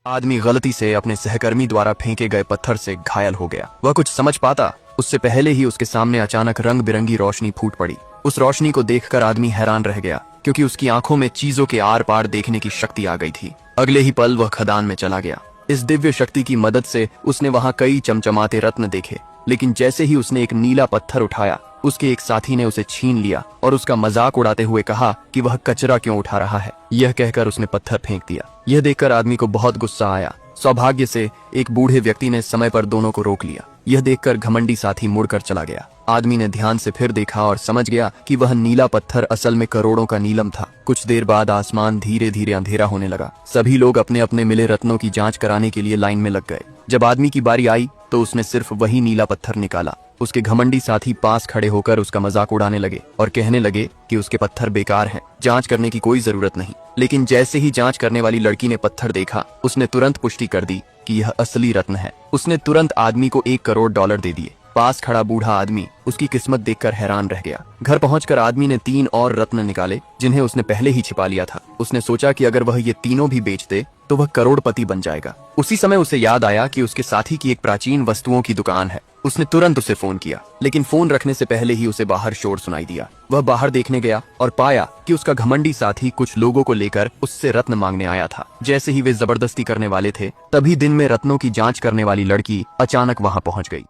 आदमी गलती से अपने सहकर्मी द्वारा फेंके गए पत्थर से घायल हो गया। वह कुछ समझ पाता उससे पहले ही उसके सामने अचानक रंग बिरंगी रोशनी फूट पड़ी। उस रोशनी को देखकर आदमी हैरान रह गया, क्योंकि उसकी आंखों में चीजों के आर पार देखने की शक्ति आ गई थी। अगले ही पल वह खदान में चला गया। इस दिव्य शक्ति की मदद से उसने वहां कई चमचमाते रत्न देखे, लेकिन जैसे ही उसने एक नीला पत्थर उठाया, उसके एक साथी ने उसे छीन लिया और उसका मजाक उड़ाते हुए कहा कि वह कचरा क्यों उठा रहा है। यह कहकर उसने पत्थर फेंक दिया। यह देखकर आदमी को बहुत गुस्सा आया। सौभाग्य से एक बूढ़े व्यक्ति ने समय पर दोनों को रोक लिया। यह देखकर घमंडी साथी मुड़कर चला गया। आदमी ने ध्यान से फिर देखा और समझ गया कि वह नीला पत्थर असल में करोड़ों का नीलम था। कुछ देर बाद आसमान धीरे धीरे अंधेरा होने लगा। सभी लोग अपने अपने मिले रत्नों की जांच कराने के लिए लाइन में लग गए। जब आदमी की बारी आई तो उसने सिर्फ वही नीला पत्थर निकाला। उसके घमंडी साथी पास खड़े होकर उसका मजाक उड़ाने लगे और कहने लगे कि उसके पत्थर बेकार हैं, जांच करने की कोई जरूरत नहीं। लेकिन जैसे ही जांच करने वाली लड़की ने पत्थर देखा, उसने तुरंत पुष्टि कर दी कि यह असली रत्न है। उसने तुरंत आदमी को $1 करोड़ दे दिए। पास खड़ा बूढ़ा आदमी उसकी किस्मत देखकर हैरान रह गया। घर पहुंचकर आदमी ने 3 और रत्न निकाले, जिन्हें उसने पहले ही छिपा लिया था। उसने सोचा कि अगर वह ये तीनों भी बेच दे तो वह करोड़पति बन जाएगा। उसी समय उसे याद आया कि उसके साथी की एक प्राचीन वस्तुओं की दुकान है। उसने तुरंत उसे फोन किया, लेकिन फोन रखने से पहले ही उसे बाहर शोर सुनाई दिया। वह बाहर देखने गया और पाया कि उसका घमंडी साथी कुछ लोगों को लेकर उससे रत्न मांगने आया था। जैसे ही वे जबरदस्ती करने वाले थे, तभी दिन में रत्नों की जांच करने वाली लड़की अचानक वहां पहुंच गई।